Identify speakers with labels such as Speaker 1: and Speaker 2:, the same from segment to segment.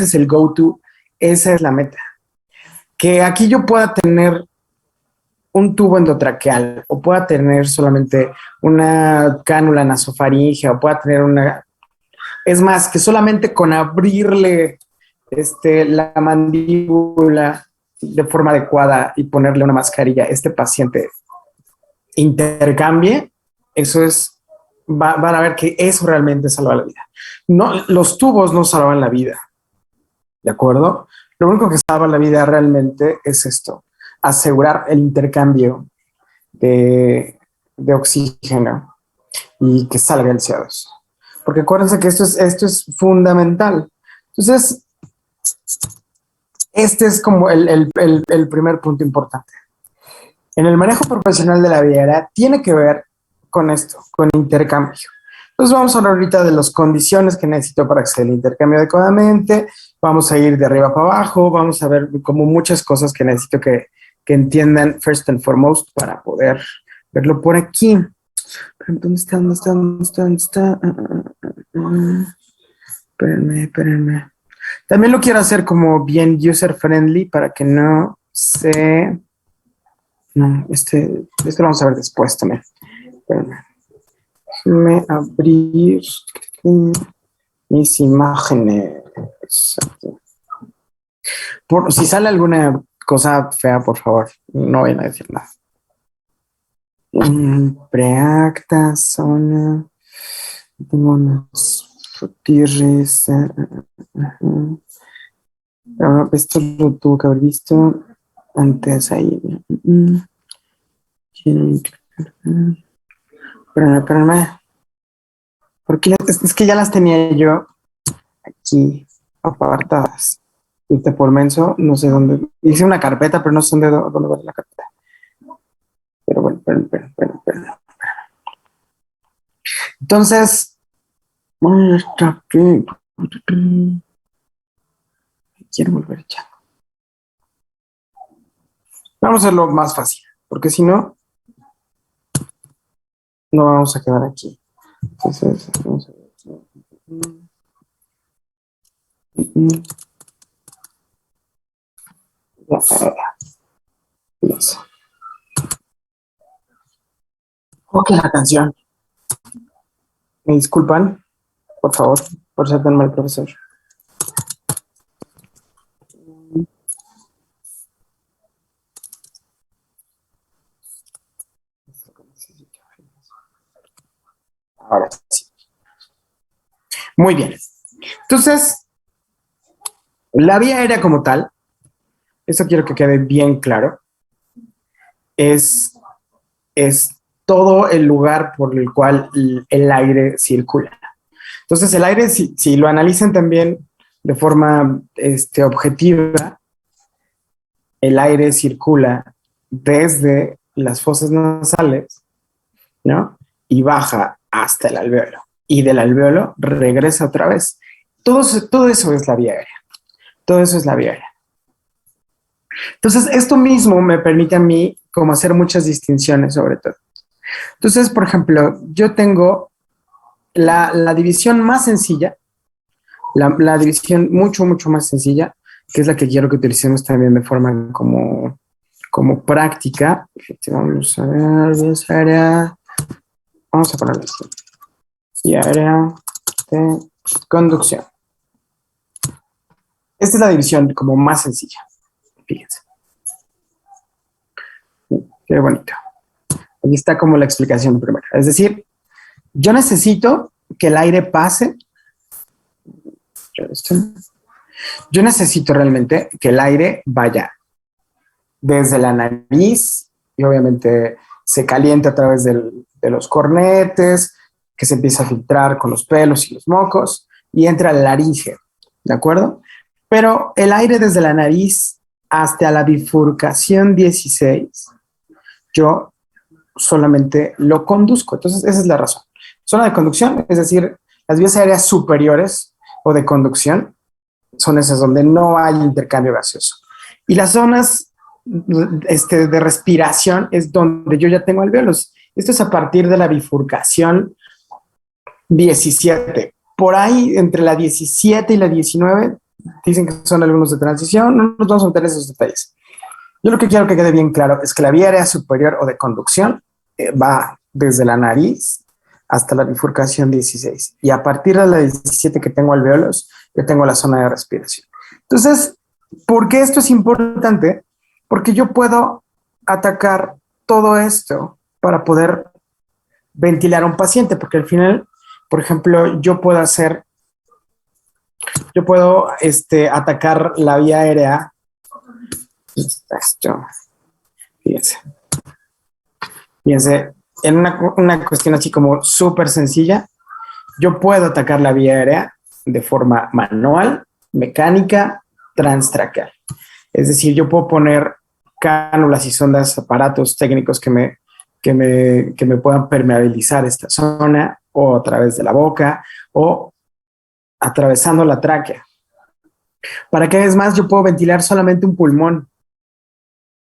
Speaker 1: es el go-to, esa es la meta. Que aquí yo pueda tener un tubo endotraqueal o pueda tener solamente una cánula nasofaringea o pueda tener una... Es más, que solamente con abrirle la mandíbula de forma adecuada y ponerle una mascarilla, este paciente intercambie, eso es, van a ver que eso realmente salva la vida. No, los tubos no salvan la vida, ¿de acuerdo? Lo único que salva la vida realmente es esto, asegurar el intercambio de oxígeno y que salga el CO2. Porque acuérdense que esto es fundamental. Entonces, este es como el primer punto importante. En el manejo profesional de la vía aérea tiene que ver con esto, con intercambio. Entonces vamos a hablar ahorita de las condiciones que necesito para hacer el intercambio adecuadamente. Vamos a ir de arriba para abajo. Vamos a ver como muchas cosas que necesito que entiendan first and foremost para poder verlo por aquí. ¿Dónde está? Espérenme. También lo quiero hacer como bien user friendly para que no se... No, lo vamos a ver después también. Espérenme. Déjenme abrir mis imágenes. Si sale alguna cosa fea, por favor, no vayan a decir nada. Preacta, zona. Tengo unos frutirris. Esto lo tuvo que haber visto antes ahí. Espérame. Porque es que ya las tenía yo aquí apartadas. Ahorita por menso, no sé dónde. Hice una carpeta, pero no sé dónde va la carpeta. Pero bueno, espera. Entonces, quiero volver echando. Vamos a hacerlo más fácil, porque si no, no vamos a quedar aquí. Entonces, vamos a ver. Eso. Ok, la canción. Me disculpan, por favor, por ser tan mal profesor. Ahora sí. Muy bien. Entonces, la vía aérea como tal, esto quiero que quede bien claro, es todo el lugar por el cual el aire circula. Entonces, el aire, si lo analizan también de forma objetiva, el aire circula desde las fosas nasales, ¿no? Y baja hasta el alvéolo. Y del alvéolo regresa otra vez. Todo eso es la vía aérea. Todo eso es la vía aérea. Entonces, esto mismo me permite a mí como hacer muchas distinciones sobre todo. Entonces, por ejemplo, yo tengo la división más sencilla, la división mucho más sencilla, que es la que quiero que utilicemos también de forma como práctica. Vamos a ver, vamos a ponerlo así. Y área de conducción. Esta es la división como más sencilla. Fíjense. Qué bonito. Aquí está como la explicación primera. Es decir, yo necesito que el aire pase. Yo necesito realmente que el aire vaya desde la nariz y obviamente se caliente a través de los cornetes, que se empieza a filtrar con los pelos y los mocos y entra al laringe, ¿de acuerdo? Pero el aire desde la nariz hasta la bifurcación 16, yo solamente lo conduzco. Entonces, esa es la razón. Zona de conducción, es decir, las vías aéreas superiores o de conducción son esas donde no hay intercambio gaseoso. Y las zonas de respiración es donde yo ya tengo alvéolos. Esto es a partir de la bifurcación 17. Por ahí, entre la 17 y la 19, dicen que son algunos de transición, no nos vamos a meter en esos detalles. Yo lo que quiero que quede bien claro es que la vía aérea superior o de conducción va desde la nariz hasta la bifurcación 16. Y a partir de la 17 que tengo alveolos, yo tengo la zona de respiración. Entonces, ¿por qué esto es importante? Porque yo puedo atacar todo esto para poder ventilar a un paciente, porque al final, por ejemplo, yo puedo atacar la vía aérea. Esto, fíjense. Fíjense, en una cuestión así como súper sencilla, yo puedo atacar la vía aérea de forma manual, mecánica, transtraqueal. Es decir, yo puedo poner cánulas y sondas, aparatos técnicos que me puedan permeabilizar esta zona, o a través de la boca, o atravesando la tráquea. Para que, además, yo puedo ventilar solamente un pulmón,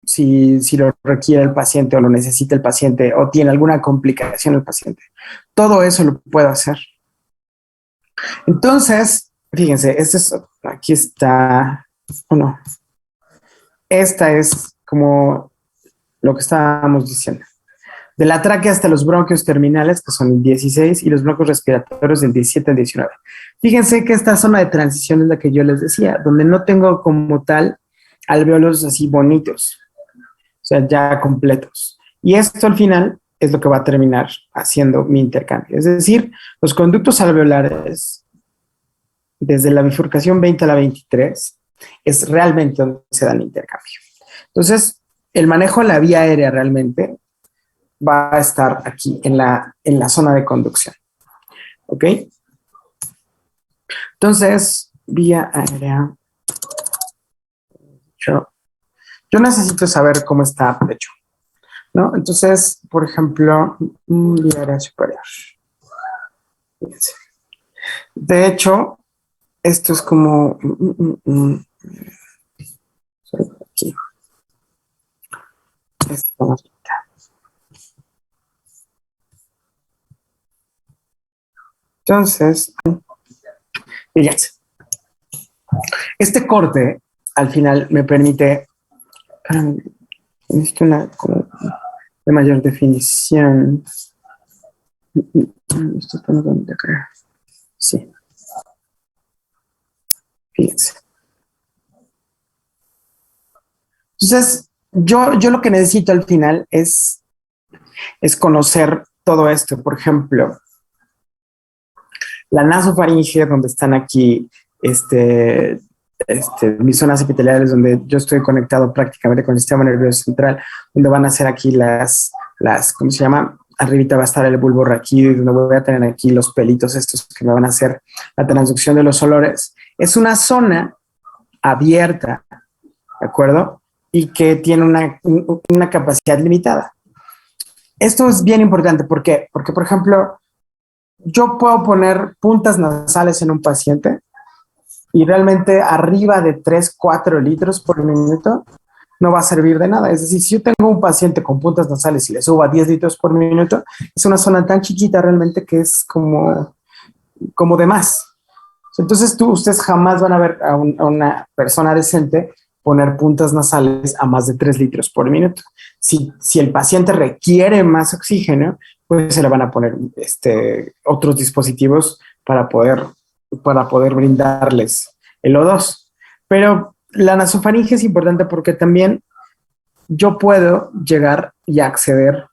Speaker 1: si lo requiere el paciente o lo necesita el paciente o tiene alguna complicación el paciente. Todo eso lo puedo hacer. Entonces, fíjense, aquí está, bueno, esta es como lo que estábamos diciendo. De la tráquea hasta los bronquios terminales, que son el 16, y los bronquios respiratorios del 17 al 19. Fíjense que esta zona de transición es la que yo les decía, donde no tengo como tal alveolos así bonitos, o sea, ya completos. Y esto al final es lo que va a terminar haciendo mi intercambio. Es decir, los conductos alveolares, desde la bifurcación 20 a la 23, es realmente donde se da el intercambio. Entonces, el manejo de la vía aérea realmente va a estar aquí en la zona de conducción. ¿Ok? Entonces, vía aérea. Yo necesito saber cómo está hecho, ¿no? Entonces, por ejemplo, vía aérea superior. Fíjense. De hecho, esto es como... aquí. Esto. Entonces, fíjense. Este corte, al final, me permite... necesito una como de mayor definición. Esto está de acá. Sí. Fíjense. Entonces, yo lo que necesito al final es conocer todo esto. Por ejemplo, la nasofaringe, donde están aquí mis zonas epiteliales, donde yo estoy conectado prácticamente con el sistema nervioso central, donde van a ser aquí ¿cómo se llama? Arribita va a estar el bulbo raquídeo, y donde voy a tener aquí los pelitos estos que me van a hacer la transducción de los olores. Es una zona abierta, ¿de acuerdo? Y que tiene una capacidad limitada. Esto es bien importante. ¿Por qué? Porque, por ejemplo, yo puedo poner puntas nasales en un paciente y realmente arriba de 3, 4 litros por minuto no va a servir de nada. Es decir, si yo tengo un paciente con puntas nasales y le subo a 10 litros por minuto, es una zona tan chiquita realmente que es como de más. Entonces ustedes jamás van a ver a una persona decente poner puntas nasales a más de 3 litros por minuto. Si el paciente requiere más oxígeno, pues se le van a poner otros dispositivos para poder brindarles el O2. Pero la nasofaringe es importante porque también yo puedo llegar y acceder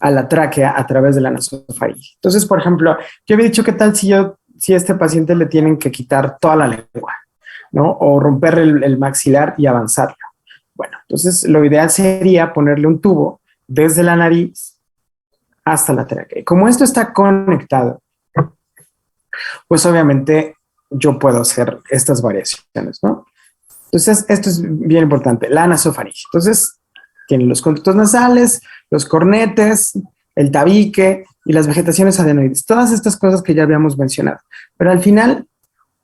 Speaker 1: a la tráquea a través de la nasofaringe. Entonces, por ejemplo, yo había dicho, ¿qué tal si a este paciente le tienen que quitar toda la lengua, ¿no? O romper el maxilar y avanzarlo. Bueno, entonces lo ideal sería ponerle un tubo desde la nariz hasta la tráquea. Como esto está conectado, pues obviamente yo puedo hacer estas variaciones, ¿no? Entonces, esto es bien importante, la nasofaringe. Entonces, tiene los conductos nasales, los cornetes, el tabique y las vegetaciones adenoides. Todas estas cosas que ya habíamos mencionado. Pero al final,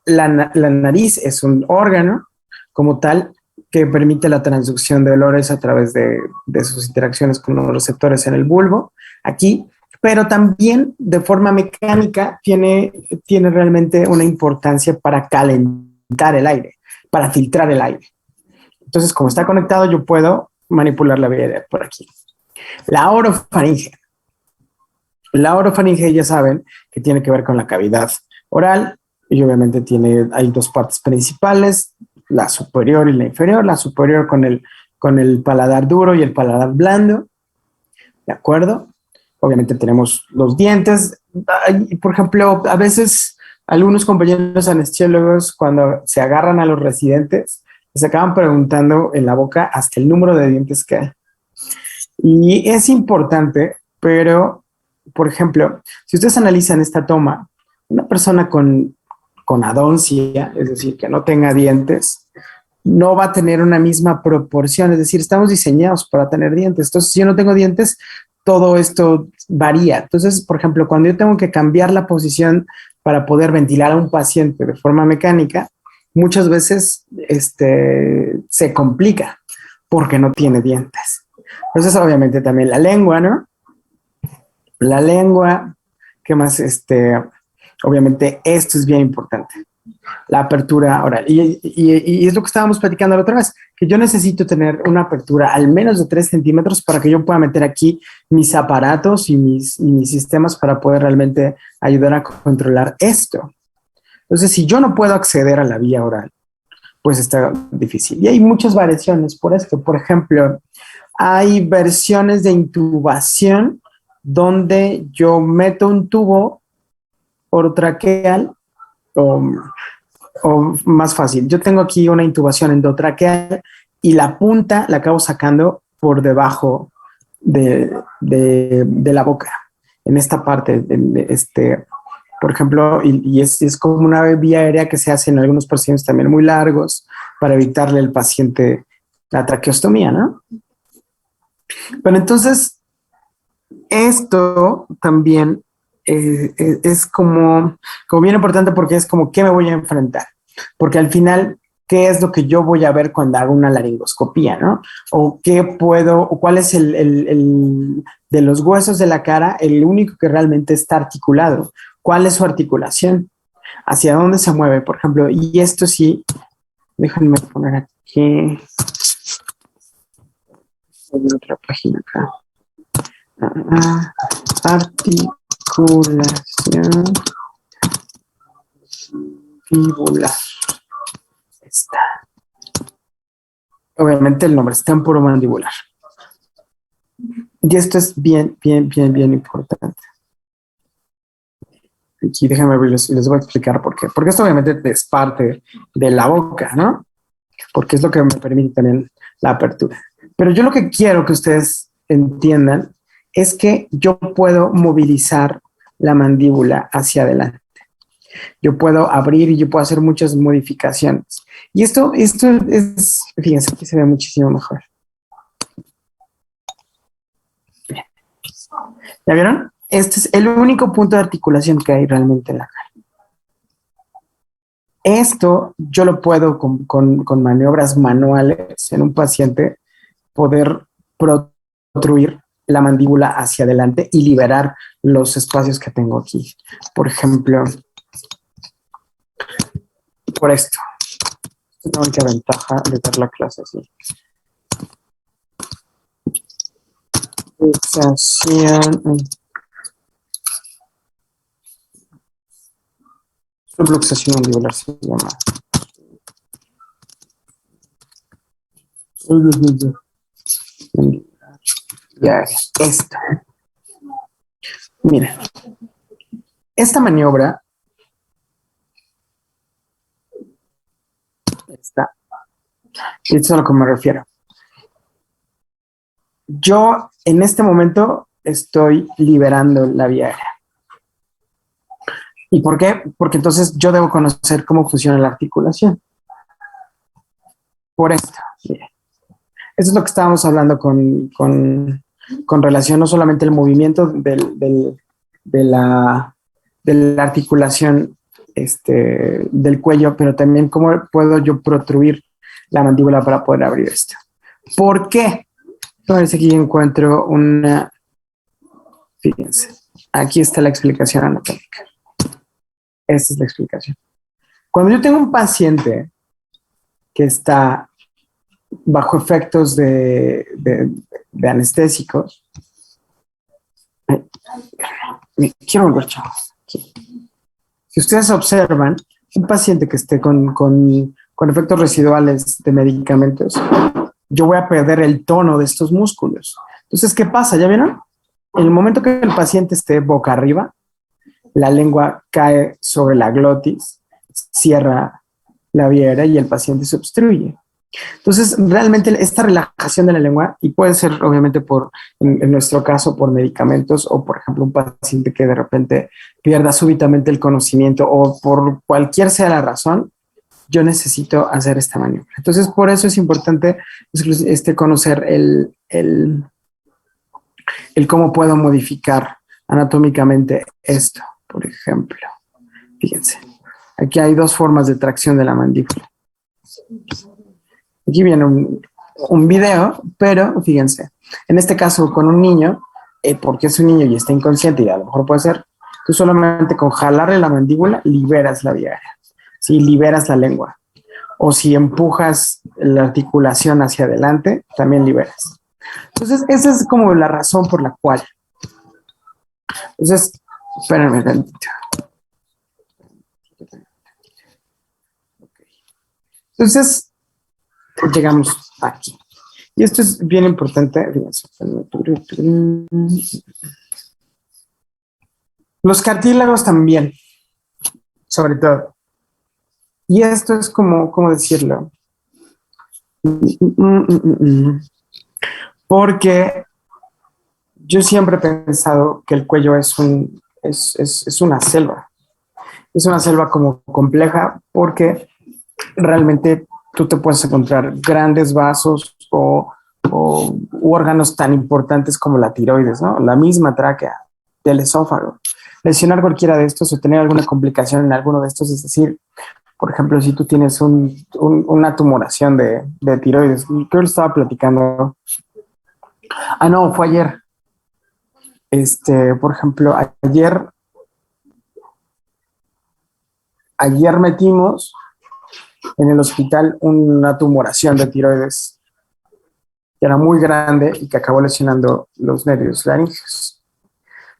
Speaker 1: la nariz es un órgano como tal que permite la transducción de olores a través de sus interacciones con los receptores en el bulbo, aquí, pero también de forma mecánica tiene realmente una importancia para calentar calentar el aire, para filtrar el aire. Entonces, como está conectado, yo puedo manipular la vía aérea por aquí. La orofaringe. La orofaringe, ya saben, que tiene que ver con la cavidad oral y obviamente hay dos partes principales, la superior y la inferior. La superior con el paladar duro y el paladar blando, ¿de acuerdo? Obviamente tenemos los dientes. Por ejemplo, a veces algunos compañeros anestesiólogos, cuando se agarran a los residentes, les acaban preguntando en la boca hasta el número de dientes que hay. Y es importante, pero, por ejemplo, si ustedes analizan esta toma, una persona con adoncia, es decir, que no tenga dientes, no va a tener una misma proporción. Es decir, estamos diseñados para tener dientes. Entonces, si yo no tengo dientes, todo esto varía. Entonces, por ejemplo, cuando yo tengo que cambiar la posición para poder ventilar a un paciente de forma mecánica, muchas veces se complica porque no tiene dientes. Entonces, obviamente también la lengua, ¿no? La lengua, ¿qué más? Obviamente esto es bien importante. La apertura oral. Y es lo que estábamos platicando la otra vez, que yo necesito tener una apertura al menos de 3 centímetros para que yo pueda meter aquí mis aparatos y mis sistemas para poder realmente ayudar a controlar esto. Entonces, si yo no puedo acceder a la vía oral, pues está difícil. Y hay muchas variaciones por esto. Por ejemplo, hay versiones de intubación donde yo meto un tubo orotraqueal o más fácil. Yo tengo aquí una intubación endotraqueal y la punta la acabo sacando por debajo de la boca, en esta parte, por ejemplo, y es como una vía aérea que se hace en algunos pacientes también muy largos para evitarle al paciente la traqueostomía, ¿no? Pero entonces, esto también es como bien importante porque es como qué me voy a enfrentar. Porque al final, ¿qué es lo que yo voy a ver cuando hago una laringoscopía, no? O qué puedo, o cuál es el de los huesos de la cara, el único que realmente está articulado. ¿Cuál es su articulación? ¿Hacia dónde se mueve, por ejemplo? Y esto sí, déjenme poner aquí en otra página acá. Articulación mandibular. Está. Obviamente el nombre es temporomandibular. Y esto es bien importante. Aquí déjenme abrirlos y les voy a explicar por qué. Porque esto obviamente es parte de la boca, ¿no? Porque es lo que me permite también la apertura. Pero yo lo que quiero que ustedes entiendan es que yo puedo movilizar la mandíbula hacia adelante. Yo puedo abrir y yo puedo hacer muchas modificaciones. Y esto es, fíjense, aquí se ve muchísimo mejor. Bien. ¿Ya vieron? Este es el único punto de articulación que hay realmente en la cara. Esto yo lo puedo con maniobras manuales en un paciente poder protruir la mandíbula hacia adelante y liberar los espacios que tengo aquí. Por ejemplo, por esto. Tengo que ventaja de dar la clase así. Luxación. Subluxación mandibular se llama. Ya, esto. Mira, esta maniobra está. Esto es a lo que me refiero. Yo en este momento estoy liberando la vía aérea. ¿Y por qué? Porque entonces yo debo conocer cómo funciona la articulación. Por esto. Mira. Eso es lo que estábamos hablando con relación no solamente al movimiento de la articulación del cuello, pero también cómo puedo yo protruir la mandíbula para poder abrir esto. ¿Por qué? Entonces aquí encuentro una... Fíjense, aquí está la explicación anatómica. Esta es la explicación. Cuando yo tengo un paciente que está bajo efectos de anestésicos, me quiero volver, chavos. Si ustedes observan, un paciente que esté con efectos residuales de medicamentos, yo voy a perder el tono de estos músculos. Entonces, ¿qué pasa? ¿Ya vieron? En el momento que el paciente esté boca arriba, la lengua cae sobre la glotis, cierra la vía aérea y el paciente se obstruye. Entonces, realmente esta relajación de la lengua, y puede ser obviamente en nuestro caso, por medicamentos o, por ejemplo, un paciente que de repente pierda súbitamente el conocimiento o por cualquier sea la razón, yo necesito hacer esta maniobra. Entonces, por eso es importante conocer el cómo puedo modificar anatómicamente esto. Por ejemplo, fíjense, aquí hay dos formas de tracción de la mandíbula. Aquí viene un video, pero fíjense, en este caso con un niño, porque es un niño y está inconsciente y a lo mejor puede ser, tú solamente con jalarle la mandíbula liberas la vía aérea, ¿sí? Liberas la lengua. O si empujas la articulación hacia adelante, también liberas. Entonces, esa es como la razón por la cual. Entonces, espérenme tantito. Entonces, llegamos aquí. Y esto es bien importante. Los cartílagos también, sobre todo. Y esto es como, ¿cómo decirlo? Porque yo siempre he pensado que el cuello es una selva. Es una selva como compleja porque realmente tú te puedes encontrar grandes vasos o órganos tan importantes como la tiroides, ¿no? La misma tráquea del esófago. Lesionar cualquiera de estos o tener alguna complicación en alguno de estos, es decir, por ejemplo, si tú tienes una tumoración de tiroides, creo que lo estaba platicando. Ah, no, fue ayer. Por ejemplo, ayer metimos en el hospital una tumoración de tiroides que era muy grande y que acabó lesionando los nervios laringeos.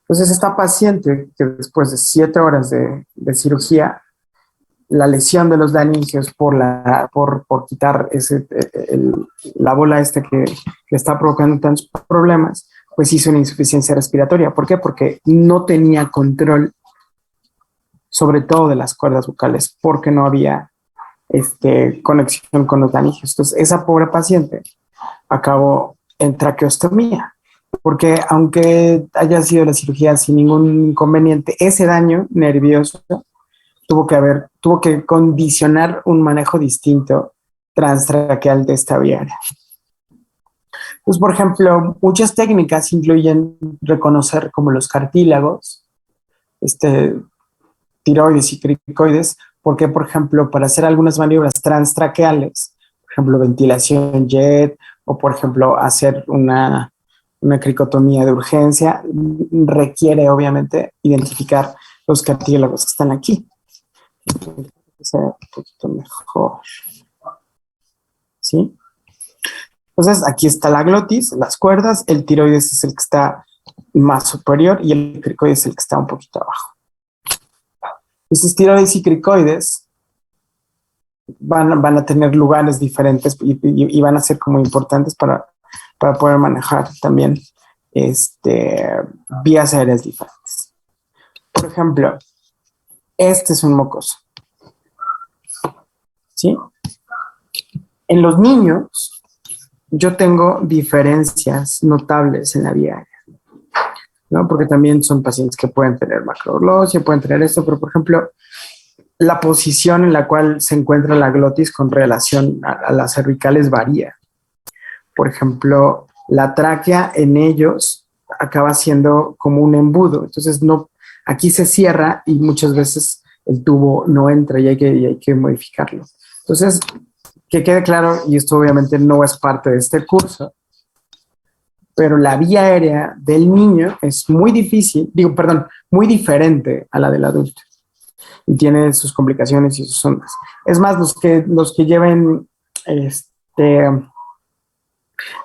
Speaker 1: Entonces, esta paciente que después de 7 horas de cirugía, la lesión de los laringeos por quitar la bola que le está provocando tantos problemas, pues hizo una insuficiencia respiratoria. ¿Por qué? Porque no tenía control sobre todo de las cuerdas vocales, porque no había conexión con los laringeos. Entonces, esa pobre paciente acabó en traqueostomía, porque aunque haya sido la cirugía sin ningún inconveniente, ese daño nervioso tuvo que condicionar un manejo distinto transtraqueal de esta vía. Pues, por ejemplo, muchas técnicas incluyen reconocer como los cartílagos, tiroides y cricoides, porque, por ejemplo, para hacer algunas maniobras transtraqueales, por ejemplo, ventilación jet, o por ejemplo, hacer una cricotomía de urgencia, requiere obviamente identificar los cartílagos que están aquí. Sea un poquito mejor. ¿Sí? Entonces, aquí está la glotis, las cuerdas, el tiroides es el que está más superior y el cricoides es el que está un poquito abajo. Estos tiroides y cricoides van a tener lugares diferentes y van a ser como importantes para poder manejar también vías aéreas diferentes. Por ejemplo, este es un mocoso. ¿Sí? En los niños, yo tengo diferencias notables en la vía aérea, ¿no? Porque también son pacientes que pueden tener macroglosia, pueden tener esto, pero por ejemplo, la posición en la cual se encuentra la glotis con relación a las cervicales varía. Por ejemplo, la tráquea en ellos acaba siendo como un embudo, entonces aquí se cierra y muchas veces el tubo no entra y hay que modificarlo. Entonces, que quede claro, y esto obviamente no es parte de este curso, pero la vía aérea del niño es muy diferente a la del adulto. y tiene sus complicaciones y sus ondas. Es más, los que lleven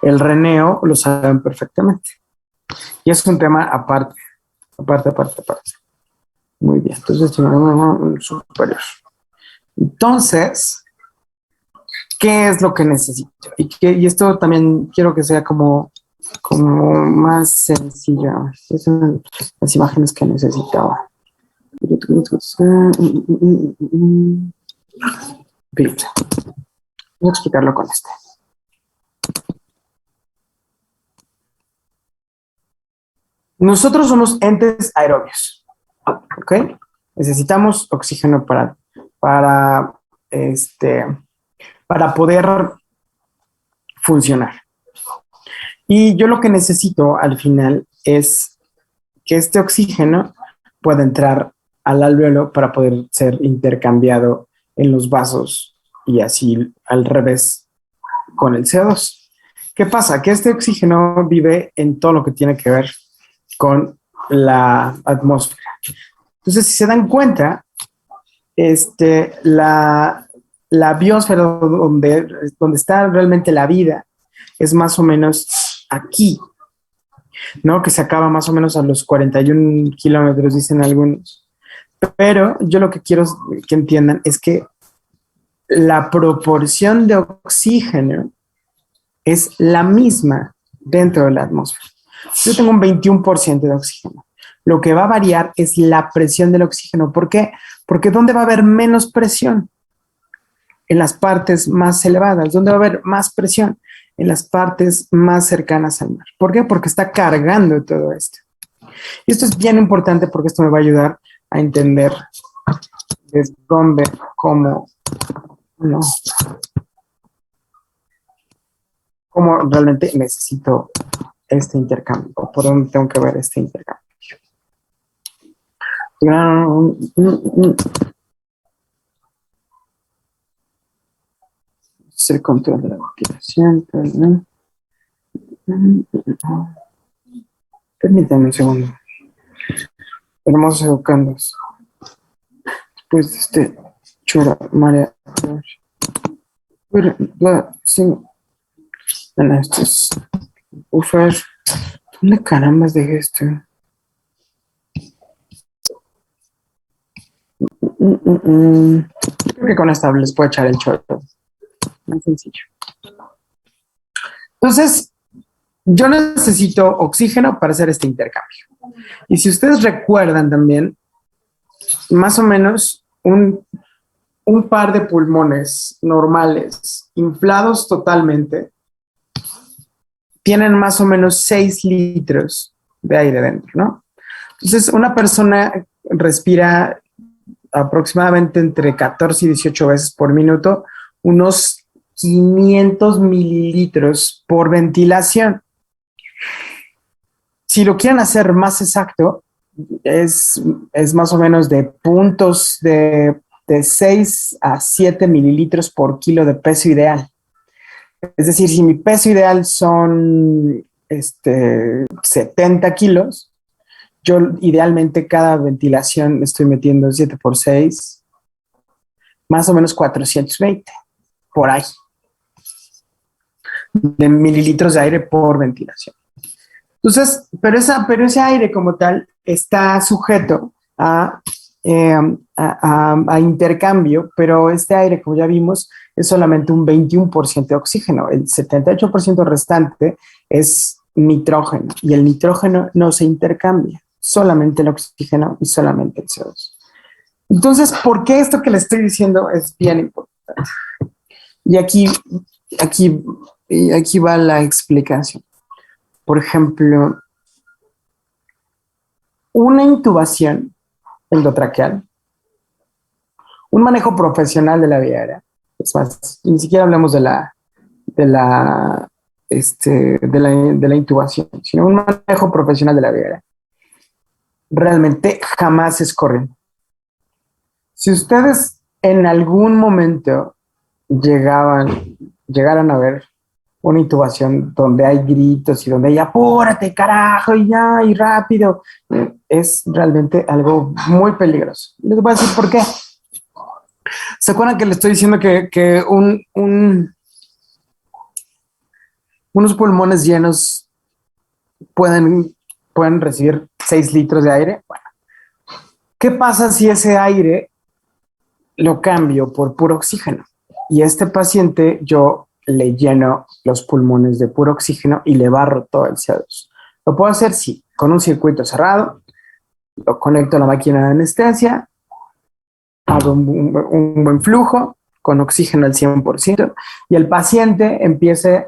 Speaker 1: el reneo lo saben perfectamente. Y es un tema aparte. Muy bien, entonces tenemos superior. Entonces, ¿qué es lo que necesito? Y esto también quiero que sea como más sencillo. Esas son las imágenes que necesitaba. Bien. Voy a explicarlo con este. Nosotros somos entes aerobios, ¿ok? Necesitamos oxígeno para, para poder funcionar. Y yo lo que necesito al final es que este oxígeno pueda entrar al alvéolo para poder ser intercambiado en los vasos y así al revés con el CO2. ¿Qué pasa? Que este oxígeno vive en todo lo que tiene que ver con la atmósfera. Entonces, si se dan cuenta, la biosfera donde está realmente la vida es más o menos aquí, ¿no? Que se acaba más o menos a los 41 kilómetros, dicen algunos. Pero yo lo que quiero que entiendan es que la proporción de oxígeno es la misma dentro de la atmósfera. Yo tengo un 21% de oxígeno. Lo que va a variar es la presión del oxígeno. ¿Por qué? Porque ¿dónde va a haber menos presión? En las partes más elevadas. ¿Dónde va a haber más presión? En las partes más cercanas al mar. ¿Por qué? Porque está cargando todo esto. Y esto es bien importante porque esto me va a ayudar a entender desde dónde, cómo, no, cómo realmente necesito este intercambio, o por dónde tengo que ver este intercambio. Es el control de la ventilación. Permítanme un segundo. Hermosos educandos. Después de este chora, María. Sí. Bueno, esto es. Usar. ¿Dónde carambas dejé esto? Creo que con esta les puedo echar el chorro. Más sencillo. Entonces, yo necesito oxígeno para hacer este intercambio. Y si ustedes recuerdan también, más o menos un par de pulmones normales, inflados totalmente, tienen más o menos 6 litros de aire dentro, ¿no? Entonces, una persona respira aproximadamente entre 14 y 18 veces por minuto, unos 500 mililitros por ventilación. Si lo quieren hacer más exacto, es más o menos de puntos de 6 a 7 mililitros por kilo de peso ideal. Es decir, si mi peso ideal son 70 kilos, yo idealmente cada ventilación estoy metiendo 7 por 6, más o menos 420, por ahí, de mililitros de aire por ventilación. Entonces, pero ese aire como tal está sujeto a intercambio, pero este aire, como ya vimos, es solamente un 21% de oxígeno. El 78% restante es nitrógeno y el nitrógeno no se intercambia, solamente el oxígeno y solamente el CO2. Entonces, ¿por qué esto que le estoy diciendo es bien importante? Y aquí va la explicación. Por ejemplo, una intubación endotraqueal, un manejo profesional de la vía aérea, es más, ni siquiera hablamos de la intubación, sino un manejo profesional de la vía aérea, realmente jamás es corriente. Si ustedes en algún momento llegaran a ver una intubación donde hay gritos y donde hay apúrate, carajo, y ya, y rápido, es realmente algo muy peligroso. Les voy a decir por qué. ¿Se acuerdan que le estoy diciendo que unos pulmones llenos pueden recibir 6 litros de aire? Bueno, ¿qué pasa si ese aire lo cambio por puro oxígeno? Y a este paciente yo le lleno los pulmones de puro oxígeno y le barro todo el CO2. Lo puedo hacer, sí, con un circuito cerrado, lo conecto a la máquina de anestesia, hago un buen flujo con oxígeno al 100% y el paciente empiece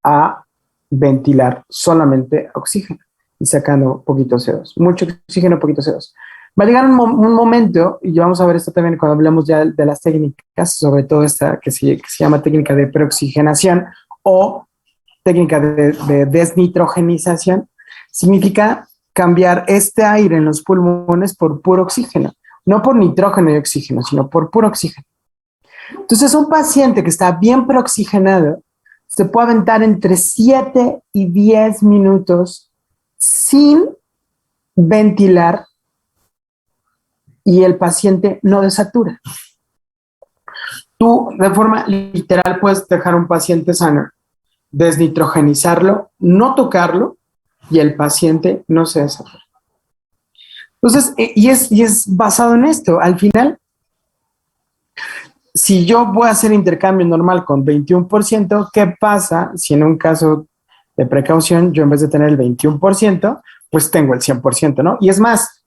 Speaker 1: a ventilar solamente oxígeno y sacando poquito CO2. Mucho oxígeno, poquito CO2. Va a llegar un momento, y vamos a ver esto también cuando hablemos ya de las técnicas, sobre todo esta que se llama técnica de preoxigenación o técnica de desnitrogenización, significa cambiar este aire en los pulmones por puro oxígeno. No por nitrógeno y oxígeno, sino por puro oxígeno. Entonces, un paciente que está bien preoxigenado se puede aventar entre 7 y 10 minutos sin ventilar y el paciente no desatura. Tú, de forma literal, puedes dejar a un paciente sano, desnitrogenizarlo, no tocarlo y el paciente no se desatura. Entonces, y es basado en esto. Al final, si yo voy a hacer intercambio normal con 21%, ¿qué pasa si en un caso de precaución yo en vez de tener el 21%, pues tengo el 100%, ¿no? Y es más,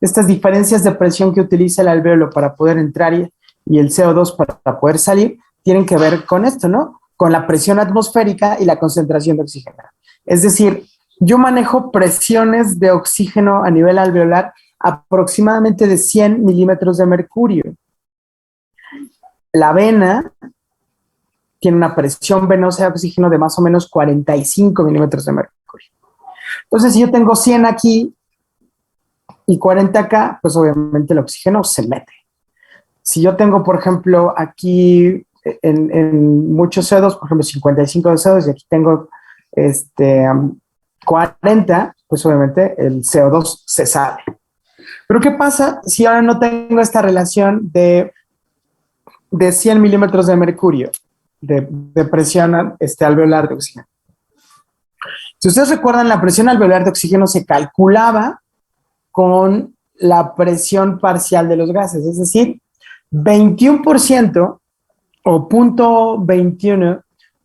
Speaker 1: estas diferencias de presión que utiliza el alvéolo para poder entrar y el CO2 para poder salir, tienen que ver con esto, ¿no? Con la presión atmosférica y la concentración de oxígeno. Es decir, yo manejo presiones de oxígeno a nivel alveolar aproximadamente de 100 milímetros de mercurio. La vena tiene una presión venosa de oxígeno de más o menos 45 milímetros de mercurio. Entonces, si yo tengo 100 aquí y 40 acá, pues obviamente el oxígeno se mete. Si yo tengo, por ejemplo, aquí en muchos CO2, por ejemplo, 55 de CO2 y aquí tengo 40, pues obviamente el CO2 se sale. Pero ¿qué pasa si ahora no tengo esta relación de 100 milímetros de mercurio de presión alveolar de oxígeno? Si ustedes recuerdan, la presión alveolar de oxígeno se calculaba con la presión parcial de los gases, es decir, 21% o 0.21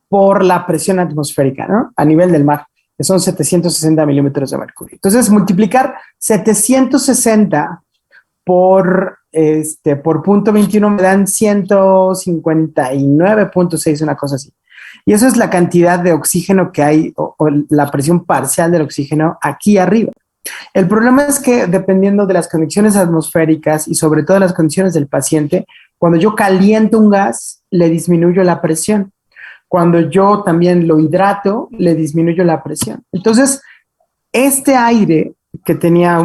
Speaker 1: por la presión atmosférica, ¿no? A nivel del mar, que son 760 milímetros de mercurio. Entonces, multiplicar 760 por 0.21 me dan 159.6, una cosa así. Y eso es la cantidad de oxígeno que hay, o la presión parcial del oxígeno aquí arriba. El problema es que dependiendo de las condiciones atmosféricas y sobre todo las condiciones del paciente, cuando yo caliento un gas, le disminuyo la presión. Cuando yo también lo hidrato, le disminuyo la presión. Entonces, este aire que tenía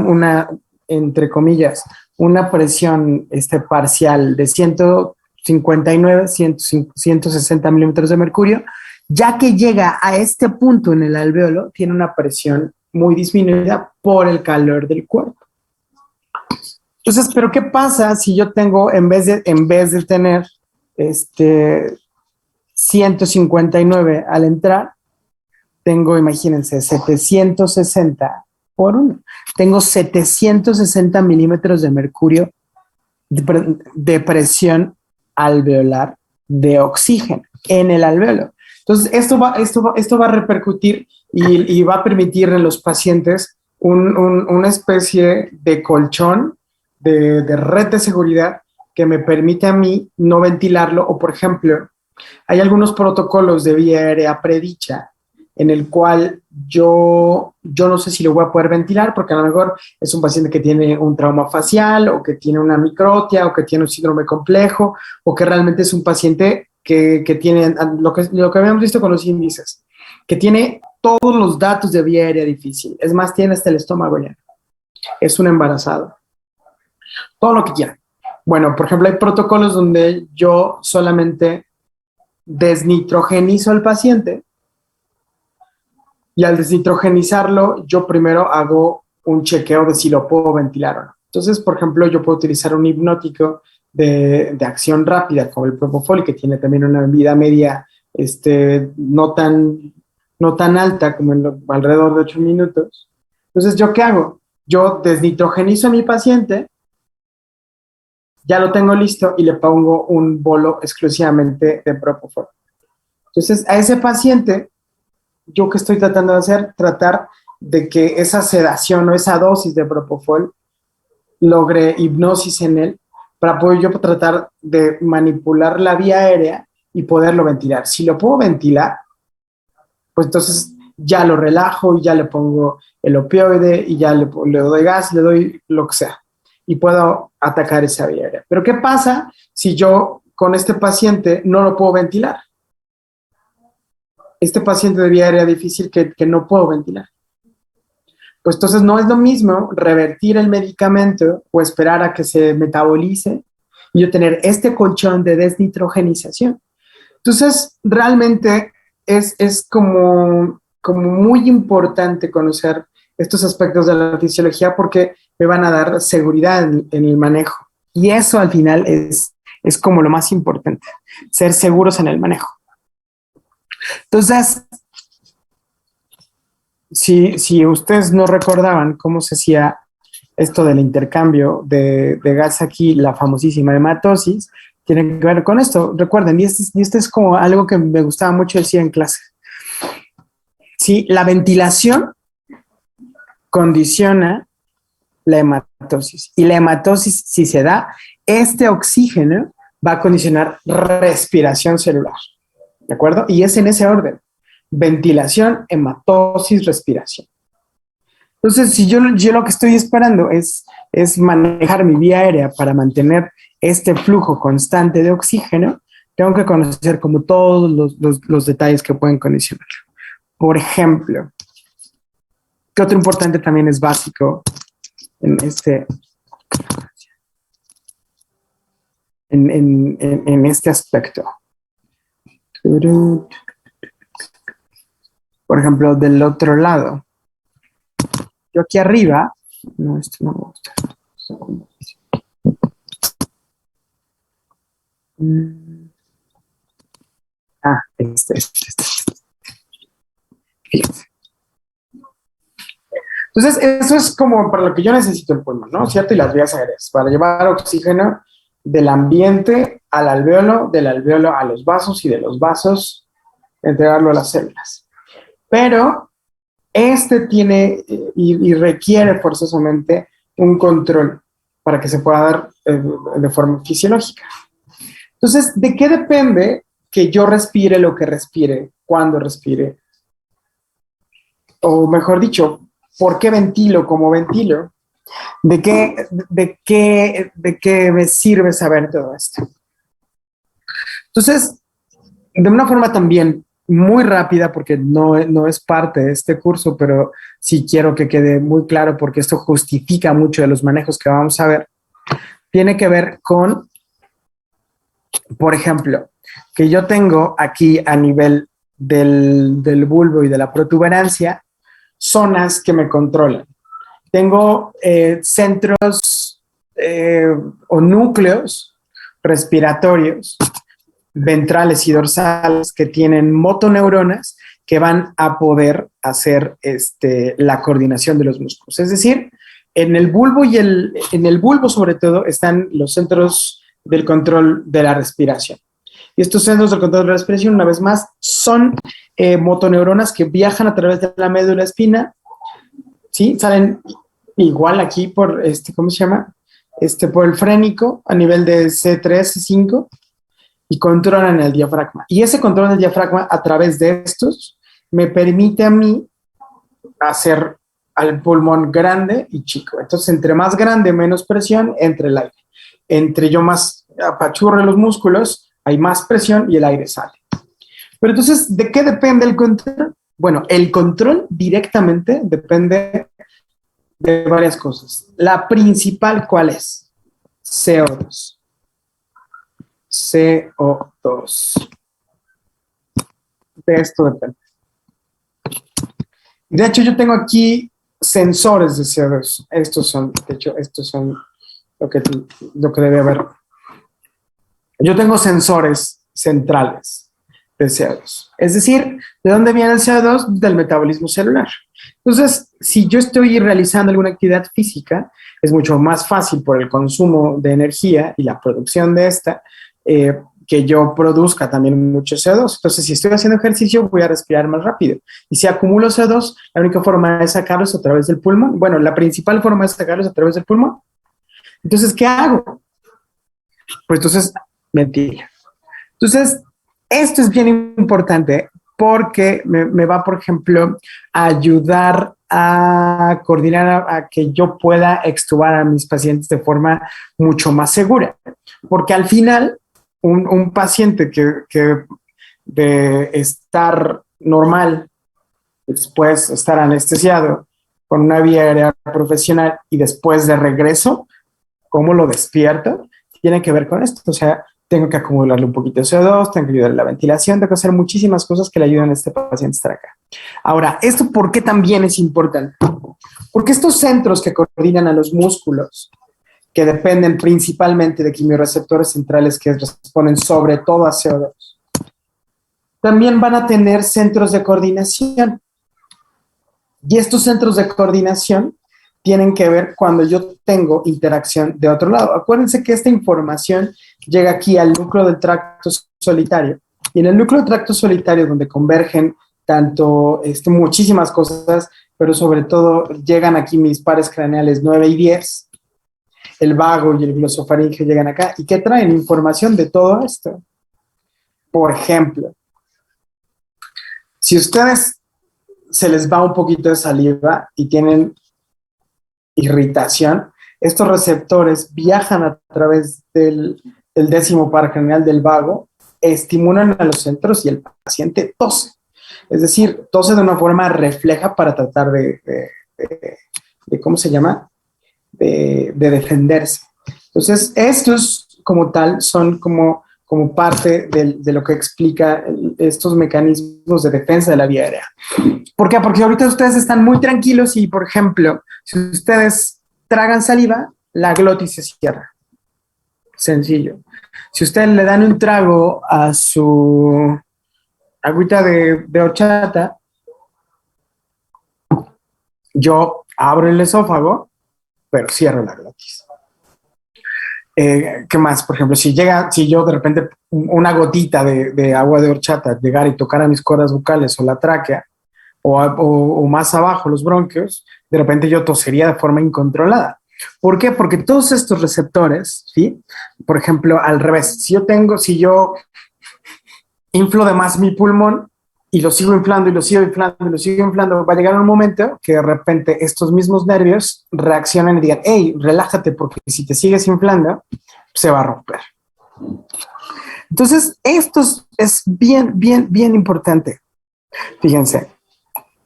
Speaker 1: entre comillas, una presión parcial de 159, 160 milímetros de mercurio, ya que llega a este punto en el alvéolo, tiene una presión muy disminuida por el calor del cuerpo. Entonces, ¿pero qué pasa si yo tengo, en vez de tener 159 al entrar, tengo, imagínense, 760 por 1. Tengo 760 milímetros de mercurio de presión alveolar de oxígeno en el alvéolo. Entonces, esto va a repercutir y va a permitir en los pacientes una especie de colchón, de red de seguridad que me permite a mí no ventilarlo. O, por ejemplo, hay algunos protocolos de vía aérea predicha en el cual yo no sé si lo voy a poder ventilar porque a lo mejor es un paciente que tiene un trauma facial o que tiene una microtia o que tiene un síndrome complejo o que realmente es un paciente que tiene lo que habíamos visto con los índices, que tiene todos los datos de vía aérea difícil. Es más, tiene hasta el estómago lleno. Es un embarazado. Todo lo que quiera. Bueno, por ejemplo, hay protocolos donde yo solamente desnitrogenizo al paciente y al desnitrogenizarlo, yo primero hago un chequeo de si lo puedo ventilar o no. Entonces, por ejemplo, yo puedo utilizar un hipnótico de acción rápida, como el Propofol, que tiene también una vida media no tan alta, como alrededor de 8 minutos. Entonces, ¿yo qué hago? Yo desnitrogenizo a mi paciente, ya lo tengo listo y le pongo un bolo exclusivamente de Propofol. Entonces, a ese paciente, ¿yo qué estoy tratando de hacer? Tratar de que esa sedación o esa dosis de Propofol logre hipnosis en él para poder yo tratar de manipular la vía aérea y poderlo ventilar. Si lo puedo ventilar, pues entonces ya lo relajo y ya le pongo el opioide y ya le doy gas, le doy lo que sea y puedo atacar esa vía aérea. Pero ¿qué pasa si yo con este paciente no lo puedo ventilar? Este paciente de vía aérea difícil que no puedo ventilar. Pues entonces no es lo mismo revertir el medicamento o esperar a que se metabolice y yo tener este colchón de desnitrogenización. Entonces, realmente es como muy importante conocer estos aspectos de la fisiología porque me van a dar seguridad en el manejo. Y eso al final es como lo más importante, ser seguros en el manejo. Entonces, si ustedes no recordaban cómo se hacía esto del intercambio de gas aquí, la famosísima hematosis, tiene que ver con esto. Recuerden, y este es como algo que me gustaba mucho decir en clase. Sí, la ventilación condiciona la hematosis. Y la hematosis, si se da, este oxígeno va a condicionar respiración celular. ¿De acuerdo? Y es en ese orden. Ventilación, hematosis, respiración. Entonces, si yo lo que estoy esperando es manejar mi vía aérea para mantener este flujo constante de oxígeno, tengo que conocer como todos los detalles que pueden condicionarlo. Por ejemplo, ¿qué otro importante también es básico en este aspecto? Por ejemplo, del otro lado. Yo aquí arriba, no, esto no me gusta. Fíjense. Entonces, eso es como para lo que yo necesito el pulmón, ¿no? ¿Cierto? Y las vías aéreas, para llevar oxígeno del ambiente al alvéolo, del alvéolo a los vasos y de los vasos entregarlo a las células. Pero tiene y requiere forzosamente un control para que se pueda dar de forma fisiológica. Entonces, ¿de qué depende que yo respire lo que respire, cuando respire? O mejor dicho, ¿por qué ventilo como ventilo? ¿De qué me sirve saber todo esto? Entonces, de una forma también muy rápida, porque no es parte de este curso, pero sí quiero que quede muy claro porque esto justifica mucho de los manejos que vamos a ver, tiene que ver con, por ejemplo, que yo tengo aquí a nivel del bulbo y de la protuberancia zonas que me controlan. Tengo centros o núcleos respiratorios ventrales y dorsales que tienen motoneuronas que van a poder hacer la coordinación de los músculos. Es decir, en el bulbo en el bulbo sobre todo están los centros del control de la respiración. Y estos centros del control de la respiración, una vez más, son motoneuronas que viajan a través de la médula espina, ¿sí? Salen igual aquí por, ¿cómo se llama? Por el frénico a nivel de C3, C5 y controlan el diafragma. Y ese control del diafragma a través de estos me permite a mí hacer al pulmón grande y chico. Entonces, entre más grande, menos presión, entre el aire. Entre yo más apachurre los músculos, hay más presión y el aire sale. Pero entonces, ¿de qué depende el control? Bueno, el control directamente depende de varias cosas. La principal, ¿cuál es? CO2. CO2. De esto depende. De hecho, yo tengo aquí sensores de CO2. Estos son lo que debe haber. Yo tengo sensores centrales de CO2. Es decir, ¿de dónde viene el CO2? Del metabolismo celular. Entonces, si yo estoy realizando alguna actividad física, es mucho más fácil por el consumo de energía y la producción de esta, que yo produzca también mucho CO2. Entonces, si estoy haciendo ejercicio, voy a respirar más rápido. Y si acumulo CO2, la única forma de sacarlo es a través del pulmón. Bueno, la principal forma de sacarlo es a través del pulmón. Entonces, ¿qué hago? Pues entonces, mentira. Entonces, esto es bien importante porque me va, por ejemplo, a ayudar a coordinar a que yo pueda extubar a mis pacientes de forma mucho más segura. Porque al final, un paciente que de estar normal, después estar anestesiado con una vía aérea profesional y después de regreso, ¿cómo lo despierto? Tiene que ver con esto. O sea, tengo que acumularle un poquito de CO2, tengo que ayudarle a la ventilación, tengo que hacer muchísimas cosas que le ayuden a este paciente a estar acá. Ahora, ¿esto por qué también es importante? Porque estos centros que coordinan a los músculos, que dependen principalmente de quimiorreceptores centrales que responden sobre todo a CO2, también van a tener centros de coordinación. Y estos centros de coordinación tienen que ver cuando yo tengo interacción de otro lado. Acuérdense que esta información llega aquí al núcleo del tracto solitario. Y en el núcleo del tracto solitario, donde convergen tanto muchísimas cosas, pero sobre todo llegan aquí mis pares craneales 9 y 10, el vago y el glosofaringe llegan acá. ¿Y qué traen? Información de todo esto. Por ejemplo, si ustedes se les va un poquito de saliva y tienen irritación, estos receptores viajan a través del décimo par craneal del vago, estimulan a los centros y el paciente tose. Es decir, tose de una forma refleja para tratar de ¿cómo se llama? De defenderse. Entonces, estos como tal son como parte de lo que explica estos mecanismos de defensa de la vía aérea. ¿Por qué? Porque ahorita ustedes están muy tranquilos y, por ejemplo, si ustedes tragan saliva, la glotis se cierra. Sencillo. Si ustedes le dan un trago a su agüita de horchata, yo abro el esófago, pero cierro la glotis. ¿Qué más? Por ejemplo, si yo de repente una gotita de agua de horchata llegara y tocara mis cuerdas bucales o la tráquea, o más abajo los bronquios, de repente yo tosería de forma incontrolada. ¿Por qué? Porque todos estos receptores, ¿sí? Por ejemplo, al revés, si yo inflo de más mi pulmón y lo sigo inflando y lo sigo inflando y lo sigo inflando, va a llegar un momento que de repente estos mismos nervios reaccionan y digan, hey, relájate porque si te sigues inflando, se va a romper. Entonces, esto es bien, bien, bien importante. Fíjense,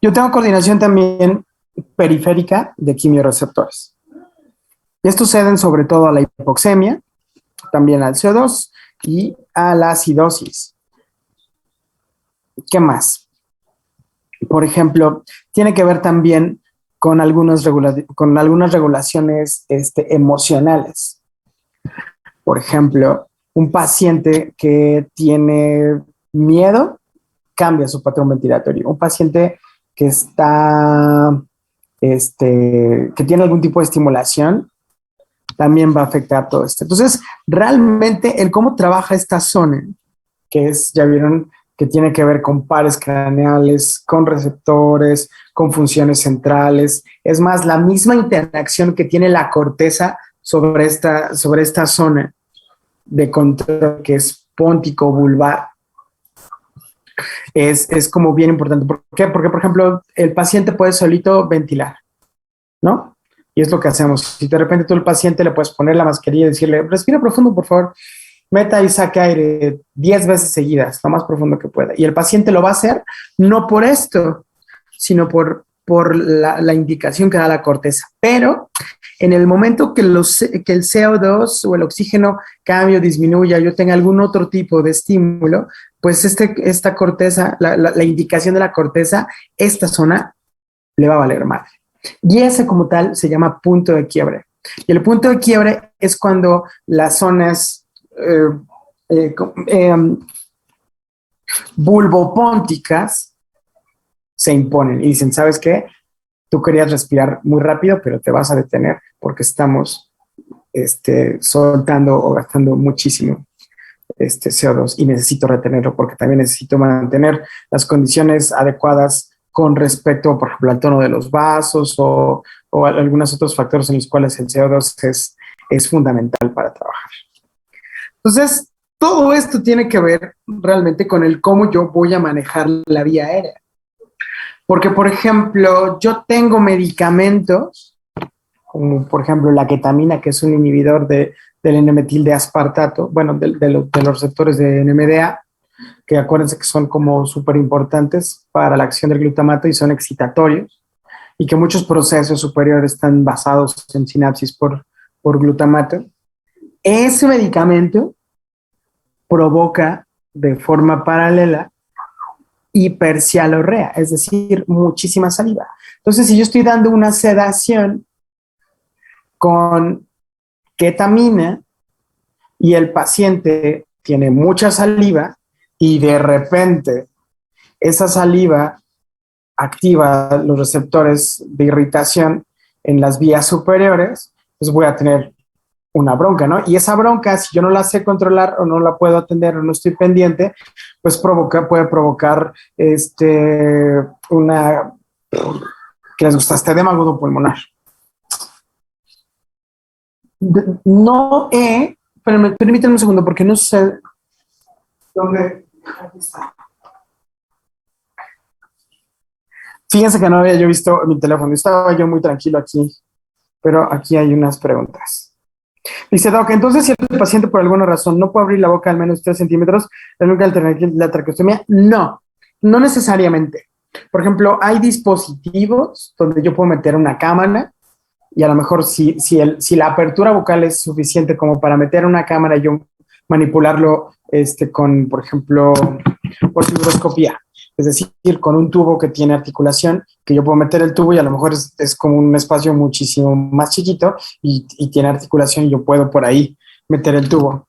Speaker 1: yo tengo coordinación también periférica de quimiorreceptores. Estos ceden sobre todo a la hipoxemia, también al CO2 y a la acidosis. ¿Qué más? Por ejemplo, tiene que ver también con algunas regulaciones emocionales. Por ejemplo, un paciente que tiene miedo cambia su patrón ventilatorio. Un paciente que que tiene algún tipo de estimulación también va a afectar todo esto. Entonces, realmente el cómo trabaja esta zona, ya vieron, que tiene que ver con pares craneales, con receptores, con funciones centrales. Es más, la misma interacción que tiene la corteza sobre esta zona de control que es póntico vulvar es como bien importante. ¿Por qué? Porque, por ejemplo, el paciente puede solito ventilar, ¿no? Y es lo que hacemos. Si de repente tú al paciente le puedes poner la mascarilla y decirle, respira profundo, por favor, meta y saque aire 10 veces seguidas, lo más profundo que pueda. Y el paciente lo va a hacer no por esto, sino por la indicación que da la corteza. Pero En el momento que el CO2 o el oxígeno cambie o disminuya, yo tenga algún otro tipo de estímulo, pues esta corteza, la indicación de la corteza, esta zona le va a valer madre. Y ese como tal se llama punto de quiebre. Y el punto de quiebre es cuando las zonas bulbopónticas se imponen y dicen, ¿sabes qué? Tú querías respirar muy rápido, pero te vas a detener porque estamos soltando o gastando muchísimo CO2 y necesito retenerlo porque también necesito mantener las condiciones adecuadas con respecto, por ejemplo, al tono de los vasos o algunos otros factores en los cuales el CO2 es fundamental para trabajar. Entonces, todo esto tiene que ver realmente con el cómo yo voy a manejar la vía aérea. Porque, por ejemplo, yo tengo medicamentos, como por ejemplo la ketamina, que es un inhibidor del N-metil de aspartato, bueno, de los receptores de NMDA, que acuérdense que son como súper importantes para la acción del glutamato y son excitatorios, y que muchos procesos superiores están basados en sinapsis por glutamato. Ese medicamento provoca de forma paralela hipercialorrea, es decir, muchísima saliva. Entonces, si yo estoy dando una sedación con ketamina y el paciente tiene mucha saliva y de repente esa saliva activa los receptores de irritación en las vías superiores, pues voy a tener una bronca, ¿no? Y esa bronca, si yo no la sé controlar o no la puedo atender o no estoy pendiente, pues puede provocar una, que les gusta, edema agudo pulmonar. No permítanme un segundo porque no sé dónde. Aquí está. Fíjense que no había yo visto mi teléfono, estaba yo muy tranquilo aquí, pero aquí hay unas preguntas. Dice, Doc, entonces si el paciente por alguna razón no puede abrir la boca al menos 3 centímetros, ¿la única alternativa es la traqueostomía? No, no necesariamente. Por ejemplo, hay dispositivos donde yo puedo meter una cámara y a lo mejor si la apertura vocal es suficiente como para meter una cámara y yo manipularlo con, por ejemplo, por fibroscopía. Es decir, con un tubo que tiene articulación, que yo puedo meter el tubo y a lo mejor es como un espacio muchísimo más chiquito y tiene articulación y yo puedo por ahí meter el tubo.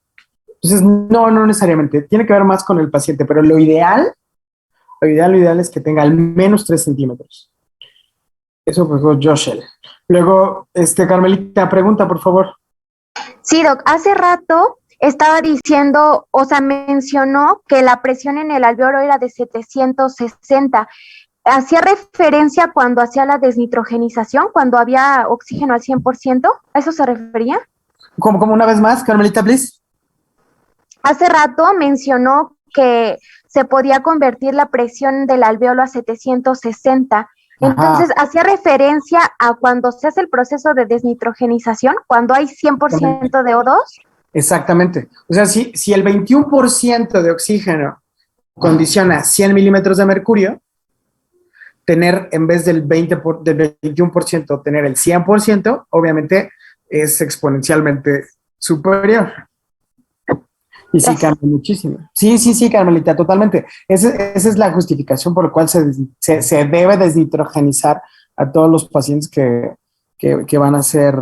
Speaker 1: Entonces, no necesariamente. Tiene que ver más con el paciente, pero lo ideal es que tenga al menos 3 centímetros. Eso fue Joshel. Luego, Carmelita, pregunta, por favor.
Speaker 2: Sí, Doc, hace rato estaba diciendo, o sea, mencionó que la presión en el alveolo era de 760. ¿Hacía referencia cuando hacía la desnitrogenización, cuando había oxígeno al 100%? ¿A eso se refería?
Speaker 1: ¿Cómo una vez más, Carmelita, please?
Speaker 2: Hace rato mencionó que se podía convertir la presión del alveolo a 760. Entonces, ¿hacía referencia a cuando se hace el proceso de desnitrogenización, cuando hay 100% de O2?
Speaker 1: Exactamente. O sea, si el 21% de oxígeno condiciona 100 milímetros de mercurio, tener en vez del 21%, tener el 100%, obviamente es exponencialmente superior. Y sí cambia muchísimo. Sí, Carmelita, totalmente. Esa es la justificación por la cual se debe desnitrogenizar a todos los pacientes que van a ser,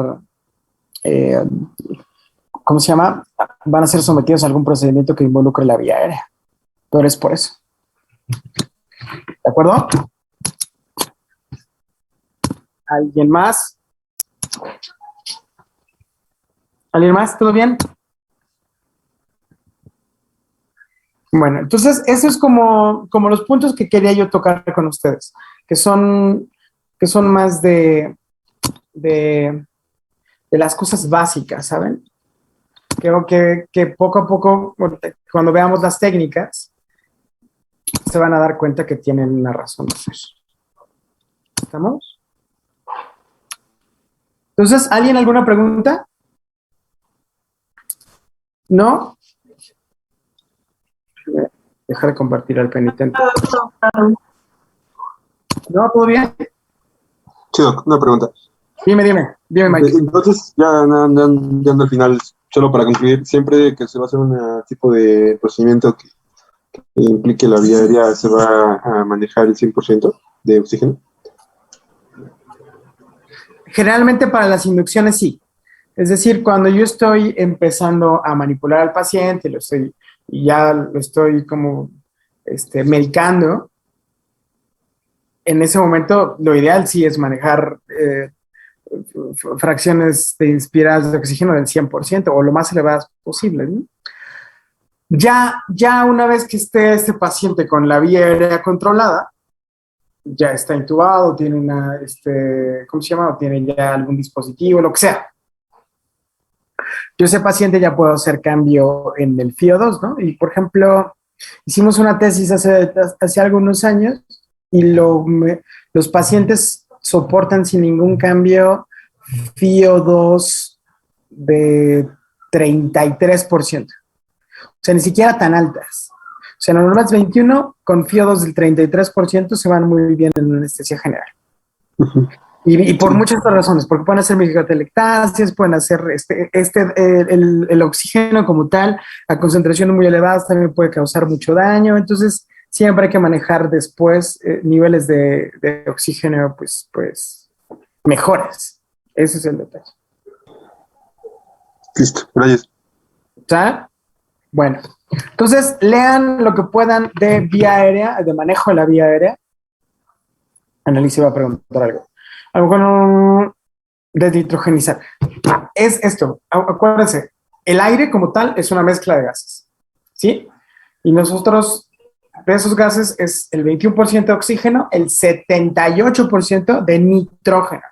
Speaker 1: ¿cómo se llama? Van a ser sometidos a algún procedimiento que involucre la vía aérea. Pero es por eso. ¿De acuerdo? ¿Alguien más? ¿Alguien más? ¿Todo bien? Bueno, entonces eso es como los puntos que quería yo tocar con ustedes, que son más de las cosas básicas, ¿saben? Creo que poco a poco, cuando veamos las técnicas, se van a dar cuenta que tienen una razón de ser. ¿Estamos? Entonces, ¿alguien alguna pregunta? ¿No? Deja de compartir al penitente. ¿No? ¿Todo bien?
Speaker 3: Sí, Doc, una pregunta.
Speaker 1: Dime, Mike.
Speaker 3: Entonces, ya al final, solo para concluir, siempre que se va a hacer un tipo de procedimiento que implique la vía aérea, se va a manejar el 100% de oxígeno.
Speaker 1: Generalmente para las inducciones sí. Es decir, cuando yo estoy empezando a manipular al paciente, ya lo estoy como medicando, en ese momento lo ideal sí es manejar fracciones de inspiradas de oxígeno del 100% o lo más elevadas posible, ¿no? Ya una vez que esté este paciente con la vía aérea controlada, ya está intubado, tiene ¿cómo se llama? O tiene ya algún dispositivo, lo que sea. Yo ese paciente ya puedo hacer cambio en el FIO2, ¿no? Y por ejemplo, hicimos una tesis hace algunos años y los pacientes soportan sin ningún cambio FIO2 de 33%. O sea, ni siquiera tan altas. O sea, normal 21 con FIO2 del 33% se van muy bien en anestesia general. Uh-huh. Y por muchas otras razones, porque pueden hacer microtelectasias, pueden hacer el oxígeno como tal, a concentraciones muy elevadas también puede causar mucho daño, entonces siempre hay que manejar después niveles de oxígeno pues mejores. Ese es el detalle.
Speaker 3: Listo, gracias.
Speaker 1: ¿Está? Bueno, entonces lean lo que puedan de vía aérea, de manejo de la vía aérea. Annalise va a preguntar algo. A lo mejor desnitrogenizar. Es esto, acuérdense, el aire como tal es una mezcla de gases, ¿sí? Y nosotros, de esos gases, es el 21% de oxígeno, el 78% de nitrógeno.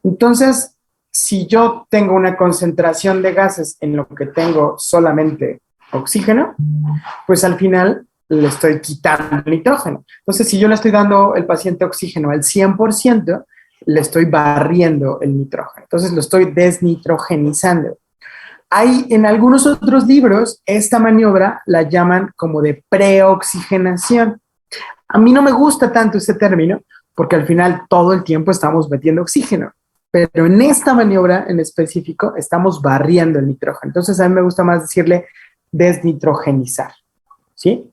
Speaker 1: Entonces, si yo tengo una concentración de gases en lo que tengo solamente oxígeno, pues al final le estoy quitando el nitrógeno. Entonces, si yo le estoy dando al paciente oxígeno al 100%, le estoy barriendo el nitrógeno. Entonces, lo estoy desnitrogenizando. Hay en algunos otros libros, esta maniobra la llaman como de preoxigenación. A mí no me gusta tanto ese término, porque al final todo el tiempo estamos metiendo oxígeno. Pero en esta maniobra en específico estamos barriendo el nitrógeno. Entonces, a mí me gusta más decirle desnitrogenizar. ¿Sí?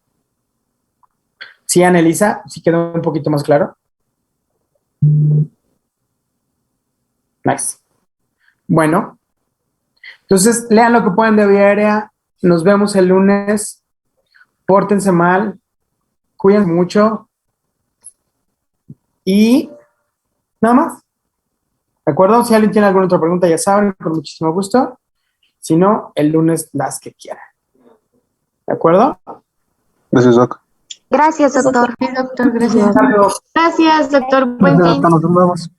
Speaker 1: ¿Sí, Annelisa? ¿Sí quedó un poquito más claro? Nice. Bueno, entonces lean lo que puedan de vía aérea. Nos vemos el lunes. Pórtense mal. Cuídense mucho. Y nada más. ¿De acuerdo? Si alguien tiene alguna otra pregunta, ya saben, con muchísimo gusto. Si no, el lunes las que quieran. ¿De acuerdo?
Speaker 3: Gracias, Doc.
Speaker 2: Gracias, doctor.
Speaker 4: Sí, doctor, gracias. Gracias, doctor. Buen día.
Speaker 1: Nos vemos.